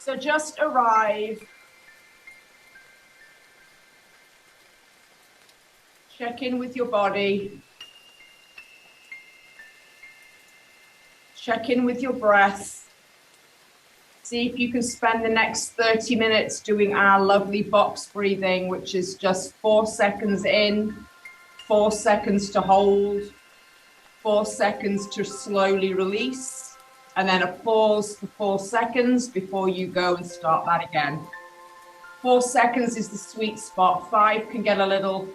So just arrive. Check in with your body. Check in with your breath. See if you can spend the next 30 minutes doing our lovely box breathing, which is just 4 seconds in, 4 seconds to hold, 4 seconds to slowly release, and then a pause for 4 seconds before you go and start that again. 4 seconds is the sweet spot. 5 can get a little,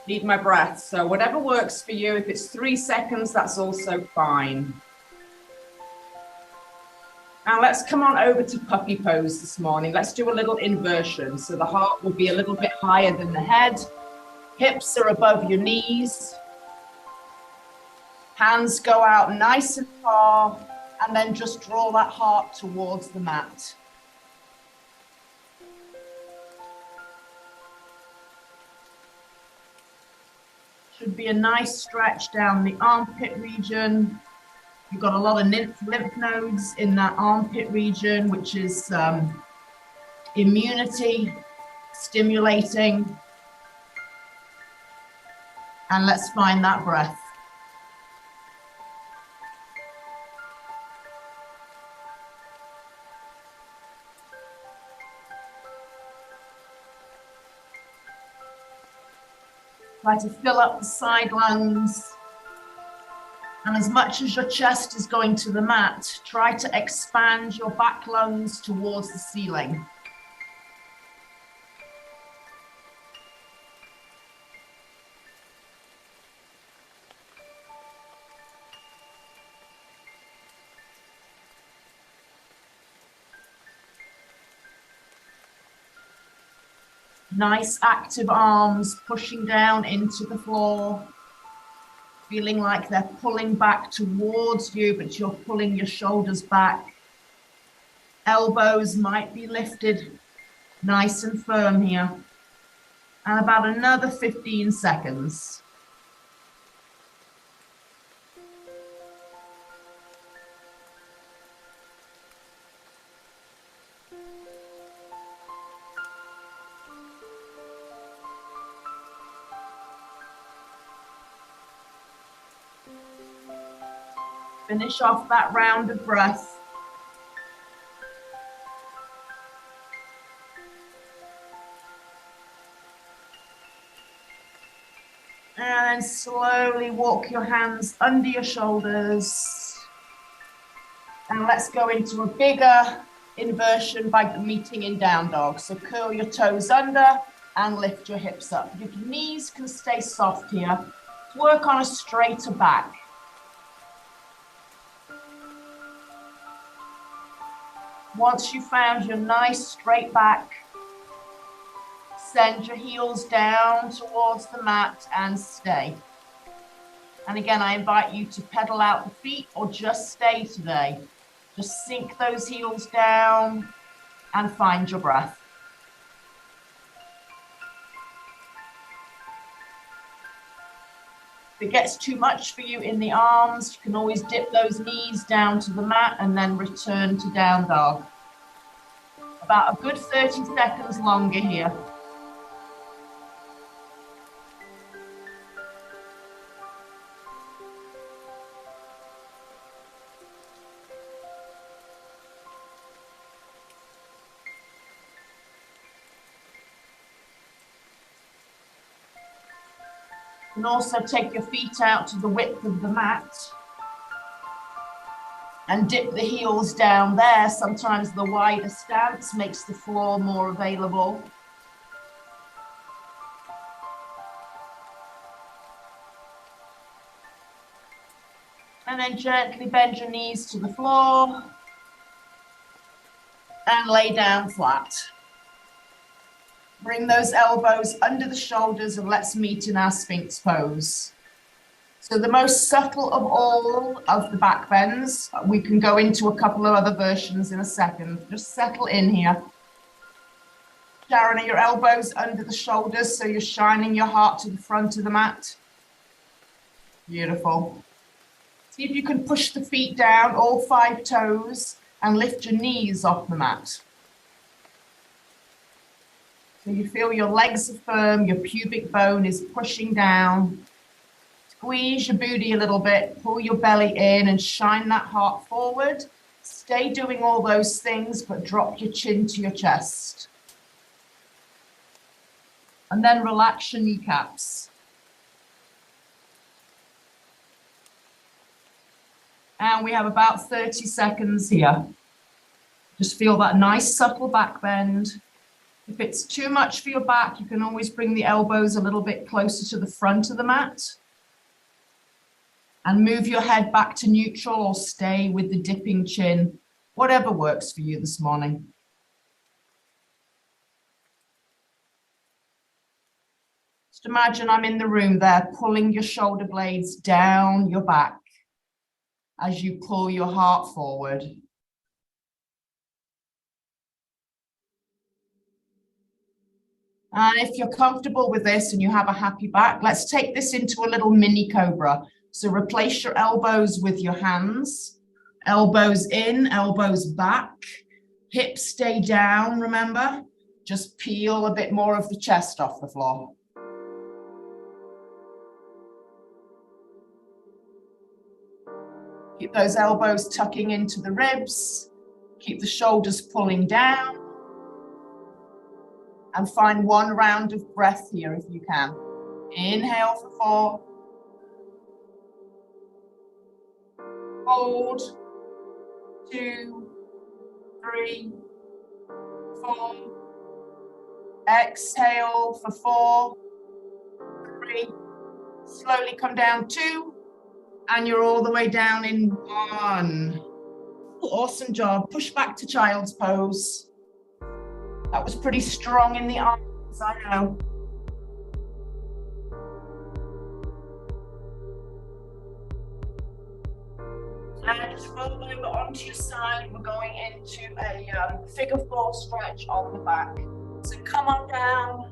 need my breath. So whatever works for you. If it's 3 seconds, that's also fine. Now let's come on over to puppy pose this morning. Let's do a little inversion. So the heart will be a little bit higher than the head. Hips are above your knees. Hands go out nice and far, and then just draw that heart towards the mat. Should be a nice stretch down the armpit region. You've got a lot of lymph nodes in that armpit region, which is immunity stimulating. And let's find that breath. Try to fill up the side lungs. And as much as your chest is going to the mat, try to expand your back lungs towards the ceiling. Nice active arms pushing down into the floor, feeling like they're pulling back towards you, but you're pulling your shoulders back. Elbows might be lifted nice and firm here. And about another 15 seconds. Finish off that round of breath. And then slowly walk your hands under your shoulders. And let's go into a bigger inversion by meeting in down dog. So curl your toes under and lift your hips up. Your knees can stay soft here. Work on a straighter back. Once you've found your nice straight back, send your heels down towards the mat and stay. And again, I invite you to pedal out the feet or just stay today. Just sink those heels down and find your breath. If it gets too much for you in the arms, you can always dip those knees down to the mat and then return to down dog. About a good 30 seconds longer here. You can also take your feet out to the width of the mat and dip the heels down there. Sometimes the wider stance makes the floor more available. And then gently bend your knees to the floor and lay down flat. Bring those elbows under the shoulders and let's meet in our Sphinx pose. So the most subtle of all of the back bends, we can go into a couple of other versions in a second. Just settle in here. Sharon, are your elbows under the shoulders so you're shining your heart to the front of the mat? Beautiful. See if you can push the feet down, all 5 toes, and lift your knees off the mat. So you feel your legs are firm, your pubic bone is pushing down. Squeeze your booty a little bit, pull your belly in and shine that heart forward. Stay doing all those things, but drop your chin to your chest. And then relax your kneecaps. And we have about 30 seconds here. Just feel that nice subtle back bend. If it's too much for your back, you can always bring the elbows a little bit closer to the front of the mat. And move your head back to neutral or stay with the dipping chin, whatever works for you this morning. Just imagine I'm in the room there, pulling your shoulder blades down your back as you pull your heart forward. And if you're comfortable with this and you have a happy back, let's take this into a little mini cobra. So replace your elbows with your hands, elbows in, elbows back, hips stay down, remember? Just peel a bit more of the chest off the floor. Keep those elbows tucking into the ribs, keep the shoulders pulling down, and find one round of breath here if you can. Inhale for 4. Hold, 2, 3, 4. Exhale for 4, 3. Slowly come down 2, and you're all the way down in 1. Awesome job. Push back to child's pose. That was pretty strong in the arms, I know. And just roll over onto your side. We're going into a figure 4 stretch on the back. So come on down.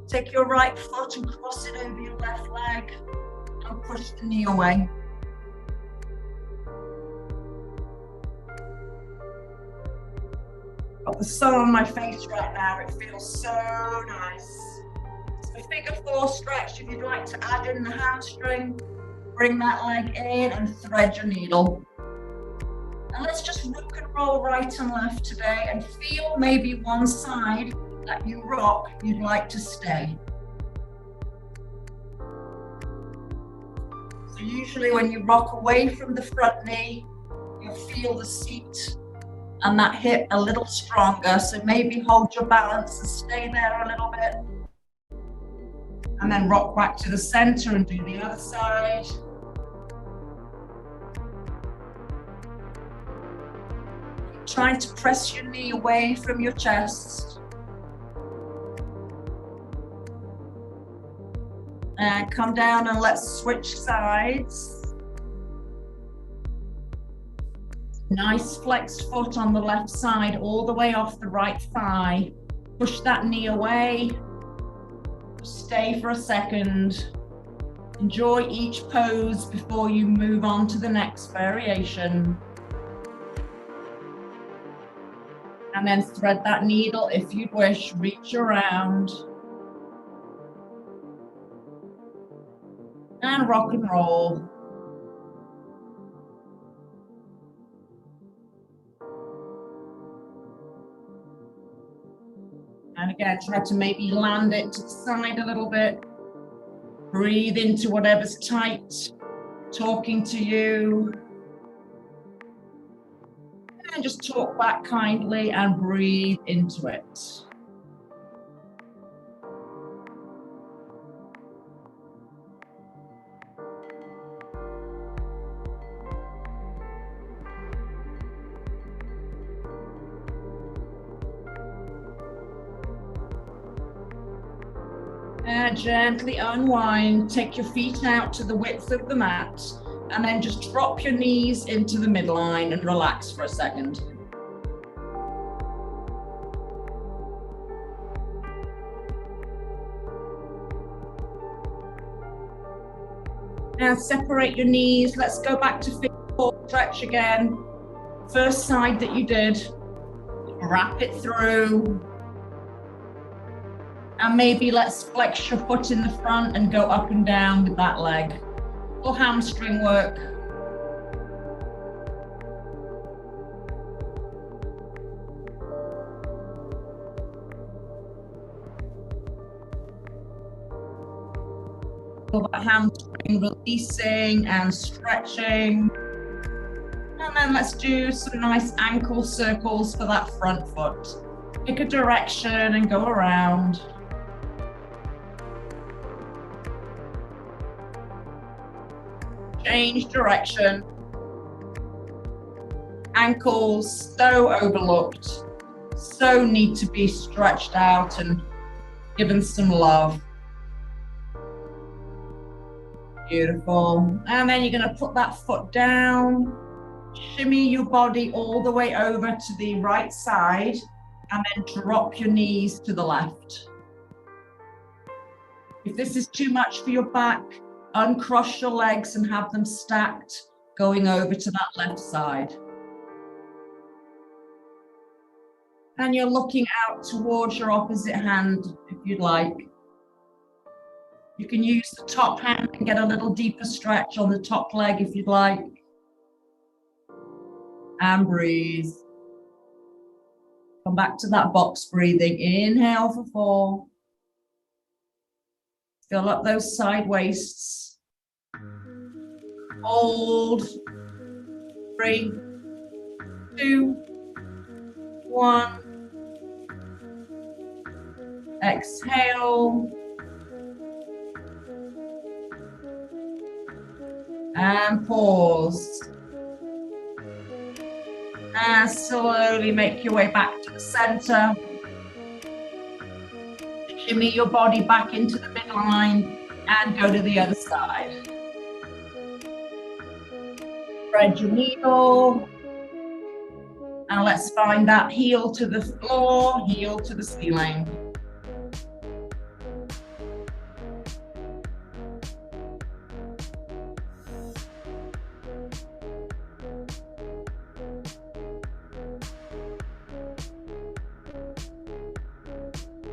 Take your right foot and cross it over your left leg and push the knee away. Got the sun on my face right now. It feels so nice. So figure 4 stretch. If you'd like to add in the hamstring, bring that leg in and thread your needle. And let's just rock and roll right and left today and feel maybe one side that you rock, you'd like to stay. So usually when you rock away from the front knee, you'll feel the seat and that hip a little stronger. So maybe hold your balance and stay there a little bit. And then rock back to the center and do the other side. Trying to press your knee away from your chest. And come down and let's switch sides. Nice flexed foot on the left side, all the way off the right thigh. Push that knee away. Stay for a second. Enjoy each pose before you move on to the next variation. And then thread that needle if you wish, reach around. And rock and roll. And again, try to maybe land it to the side a little bit. Breathe into whatever's tight, talking to you. And just talk back kindly and breathe into it. And gently unwind, take your feet out to the width of the mat, and then just drop your knees into the midline and relax for a second. Now separate your knees. Let's go back to figure 4 stretch again. First side that you did, wrap it through. And maybe let's flex your foot in the front and go up and down with that leg. Full hamstring work. Feel that hamstring releasing and stretching. And then let's do some nice ankle circles for that front foot. Pick a direction and go around. Change direction. Ankles so overlooked, so need to be stretched out and given some love. Beautiful. And then you're going to put that foot down, shimmy your body all the way over to the right side, and then drop your knees to the left. If this is too much for your back, uncross your legs and have them stacked, going over to that left side. And you're looking out towards your opposite hand, if you'd like. You can use the top hand and get a little deeper stretch on the top leg if you'd like. And breathe. Come back to that box breathing. Inhale for 4. Fill up those side waists. Hold. 3, 2, 1. Exhale. And pause. And slowly make your way back to the center. Shimmy your body back into the midline and go to the other side. Thread your needle. And let's find that heel to the floor, heel to the ceiling.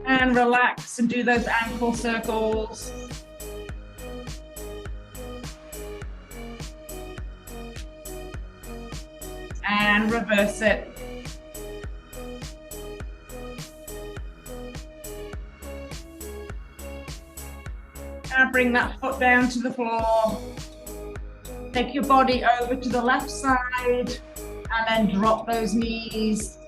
And relax and do those ankle circles. And reverse it. And bring that foot down to the floor. Take your body over to the left side and then drop those knees.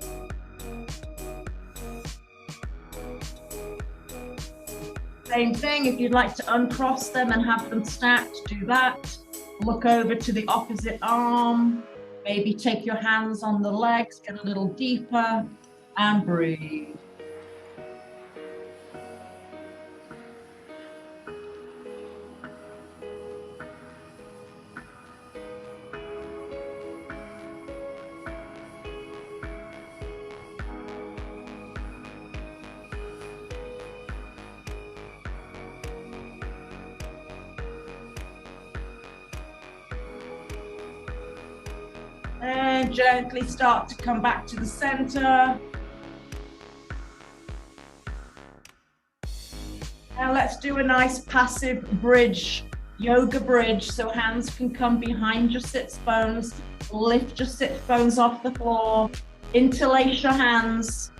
Same thing, if you'd like to uncross them and have them stacked, do that. Look over to the opposite arm. Maybe take your hands on the legs, get a little deeper, and breathe. And gently start to come back to the center. Now let's do a nice passive bridge, yoga bridge, so hands can come behind your sits bones. Lift your sits bones off the floor. Interlace your hands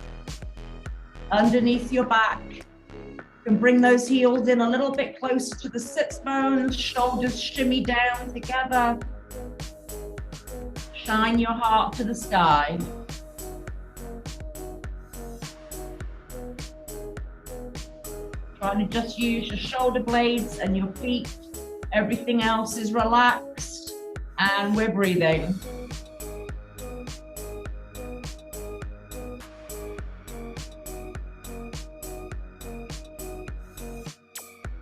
underneath your back. You can bring those heels in a little bit closer to the sits bones. Shoulders shimmy down together. Shine your heart to the sky. Trying to just use your shoulder blades and your feet. Everything else is relaxed and we're breathing.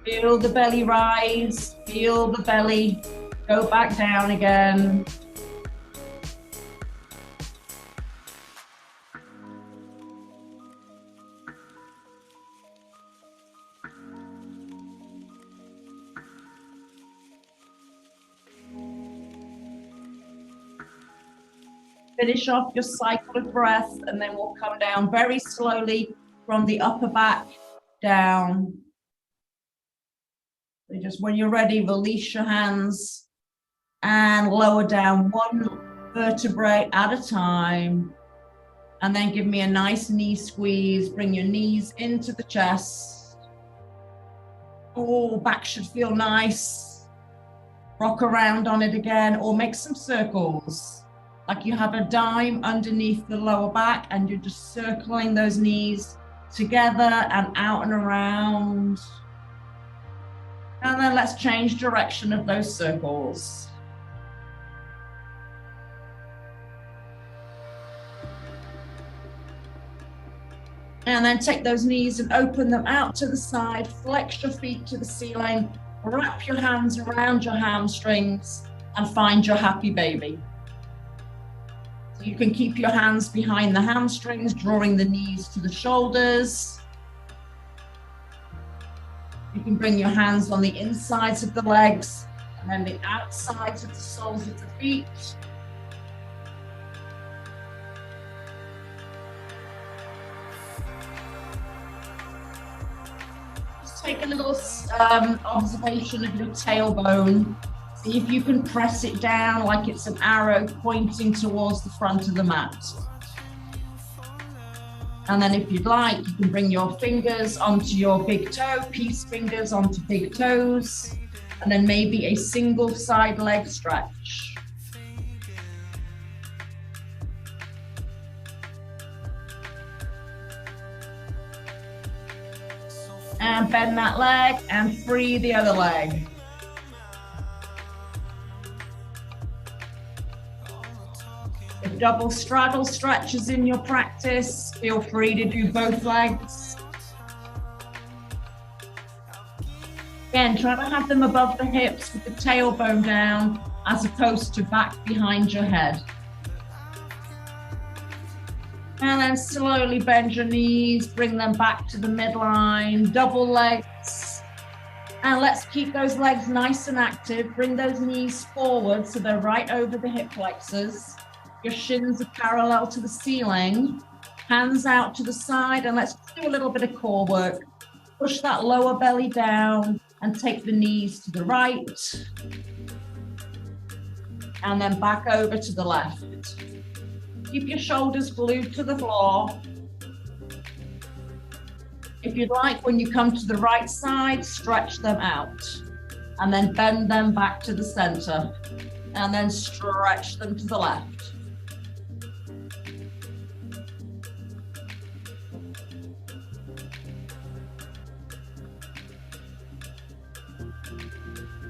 Feel the belly rise, feel the belly go back down again. Finish off your cycle of breath and then we'll come down very slowly from the upper back down. So just when you're ready, release your hands and lower down one vertebrae at a time. And then give me a nice knee squeeze. Bring your knees into the chest. Oh, back should feel nice. Rock around on it again, or make some circles. Like you have a dime underneath the lower back and you're just circling those knees together and out and around. And then let's change direction of those circles. And then take those knees and open them out to the side, flex your feet to the ceiling, wrap your hands around your hamstrings and find your happy baby. So you can keep your hands behind the hamstrings, drawing the knees to the shoulders. You can bring your hands on the insides of the legs and then the outsides of the soles of the feet. Take a little observation of your tailbone. See if you can press it down like it's an arrow pointing towards the front of the mat. And then if you'd like, you can bring your fingers onto your big toe, peace fingers onto big toes, and then maybe a single side leg stretch. And bend that leg and free the other leg. If double straddle stretches in your practice, feel free to do both legs. Again, try to have them above the hips with the tailbone down as opposed to back behind your head. And then slowly bend your knees, bring them back to the midline, double legs. And let's keep those legs nice and active. Bring those knees forward so they're right over the hip flexors. Your shins are parallel to the ceiling. Hands out to the side, and let's do a little bit of core work. Push that lower belly down and take the knees to the right. And then back over to the left. Keep your shoulders glued to the floor. If you'd like, when you come to the right side, stretch them out and then bend them back to the center and then stretch them to the left.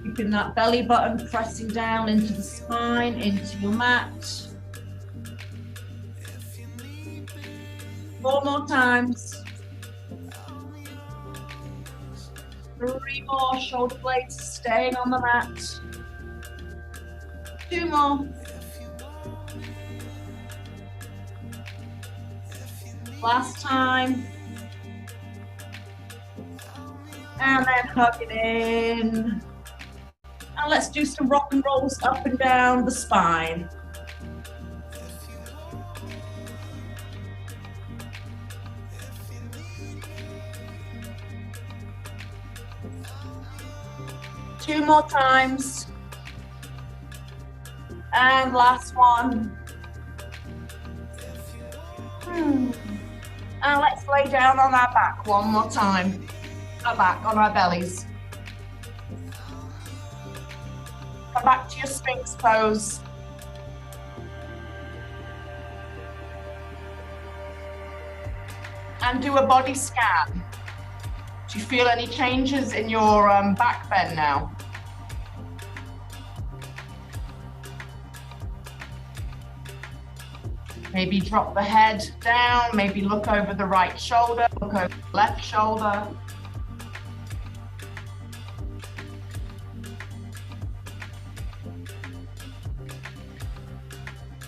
Keeping that belly button pressing down into the spine, into your mat. 4 more times. 3 more, shoulder blades staying on the mat. 2 more. Last time. And then hug it in. And let's do some rock and rolls up and down the spine. Two more times. And last one. And let's lay down on our back one more time. Our back on our bellies. Come back to your Sphinx pose. And do a body scan. Do you feel any changes in your back bend now? Maybe drop the head down, maybe look over the right shoulder, look over the left shoulder.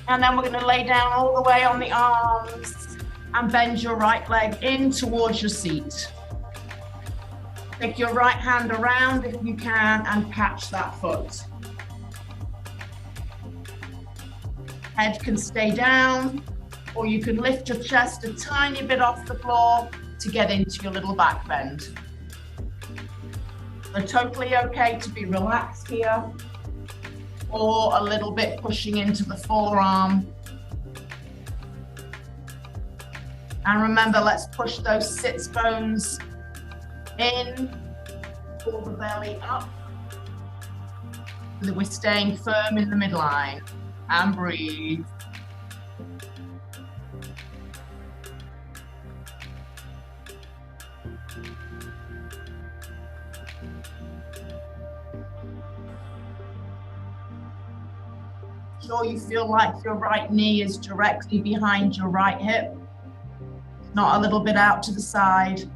And then we're going to lay down all the way on the arms and bend your right leg in towards your seat. Take your right hand around if you can and catch that foot. Head can stay down, or you can lift your chest a tiny bit off the floor to get into your little back bend. So totally okay to be relaxed here, or a little bit pushing into the forearm. And remember, let's push those sits bones in, pull the belly up, so that we're staying firm in the midline. And breathe. Sure you feel like your right knee is directly behind your right hip, not a little bit out to the side.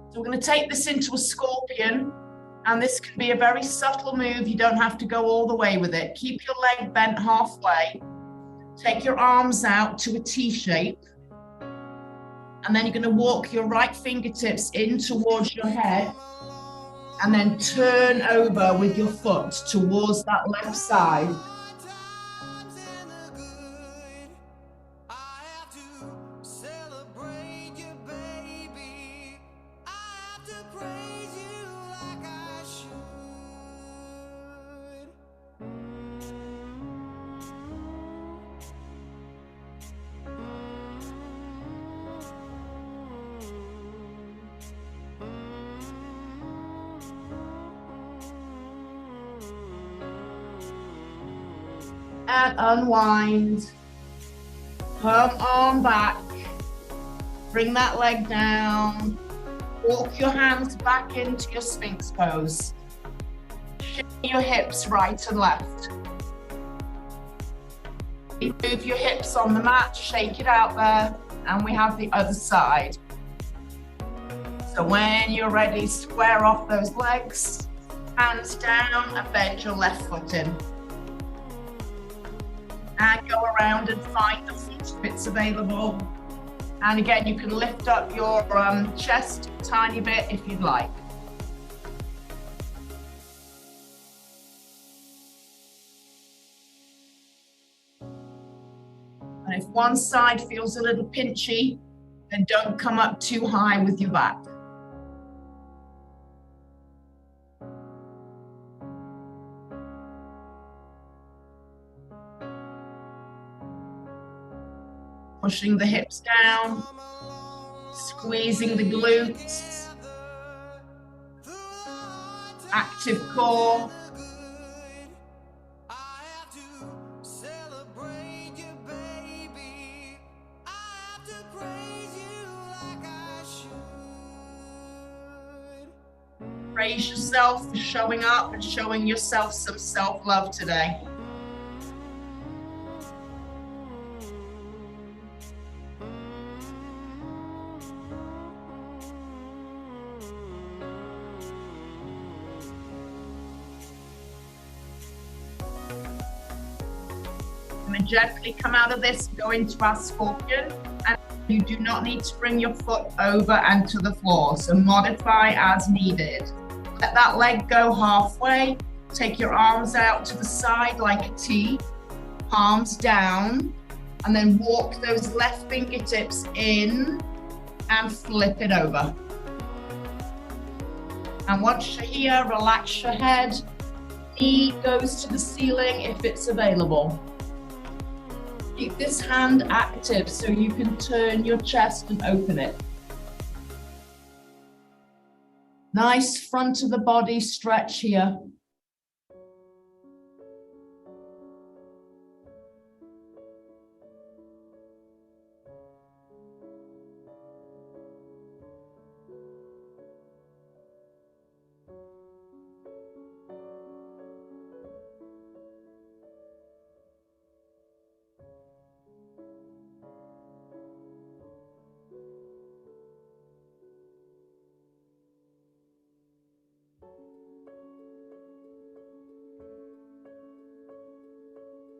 So we're going to take this into a scorpion, and this can be a very subtle move. You don't have to go all the way with it. Keep your leg bent halfway. Take your arms out to a T shape. And then you're going to walk your right fingertips in towards your head, and then turn over with your foot towards that left side. And unwind, come on back, bring that leg down, walk your hands back into your Sphinx pose, shake your hips right and left, move your hips on the mat, shake it out there, and we have the other side. So when you're ready, square off those legs, hands down, and bend your left foot in. And go around and find the foot if it's available. And again, you can lift up your chest a tiny bit if you'd like. And if one side feels a little pinchy, then don't come up too high with your back. Pushing the hips down, squeezing the glutes, active core. Praise yourself for showing up and showing yourself some self-love today. Gently come out of this, go into our scorpion, and you do not need to bring your foot over and to the floor, so modify as needed. Let that leg go halfway, take your arms out to the side like a T, palms down, and then walk those left fingertips in and flip it over. And once you're here, relax your head, knee goes to the ceiling if it's available. Keep this hand active so you can turn your chest and open it. Nice front of the body stretch here.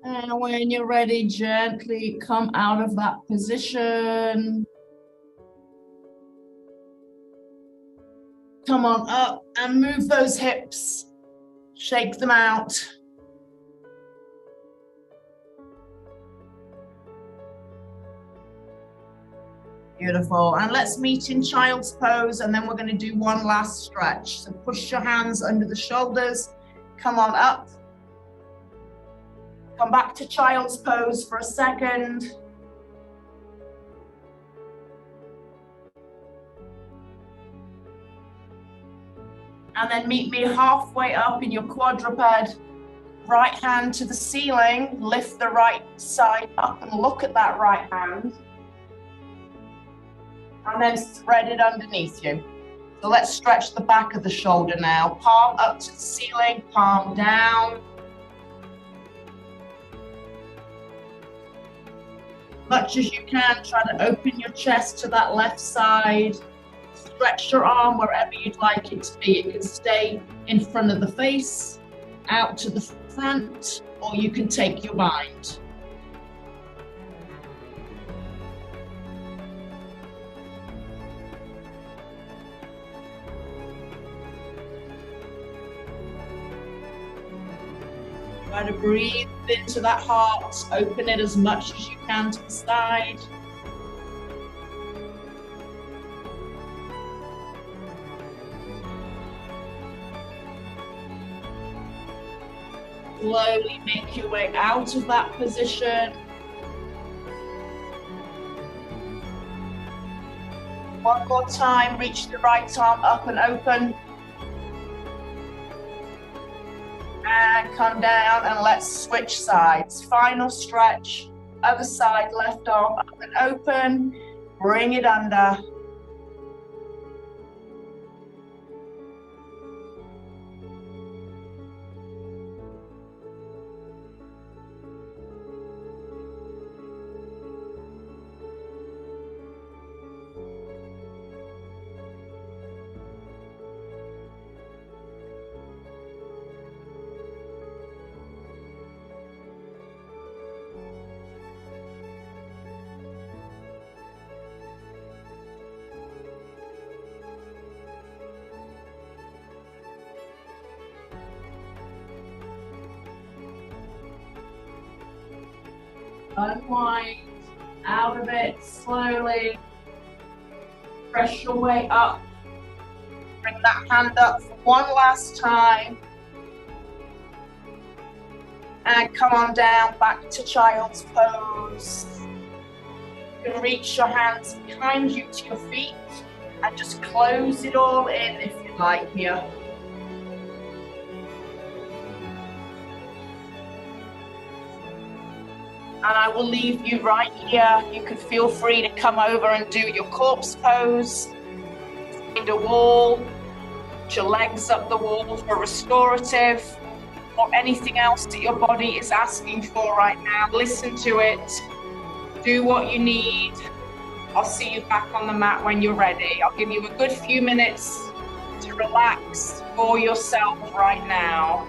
And when you're ready, gently come out of that position. Come on up and move those hips. Shake them out. Beautiful. And let's meet in child's pose, and then we're going to do one last stretch. So push your hands under the shoulders. Come on up. Come back to child's pose for a second. And then meet me halfway up in your quadruped. Right hand to the ceiling. Lift the right side up and look at that right hand. And then thread it underneath you. So let's stretch the back of the shoulder now. Palm up to the ceiling, palm down. Much as you can, try to open your chest to that left side. Stretch your arm wherever you'd like it to be. It can stay in front of the face, out to the front, or you can take your bind. Try to breathe into that heart, open it as much as you can to the side. Slowly make your way out of that position. One more time, reach the right arm up and open. And come down and let's switch sides. Final stretch, other side, left arm up and open. Bring it under. Unwind out of it slowly. Press your way up. Bring that hand up for one last time. And come on down back to child's pose. You can reach your hands behind you to your feet and just close it all in if you like here. And I will leave you right here. You can feel free to come over and do your corpse pose. Find a wall, put your legs up the wall for restorative, or anything else that your body is asking for right now. Listen to it. Do what you need. I'll see you back on the mat when you're ready. I'll give you a good few minutes to relax for yourself right now.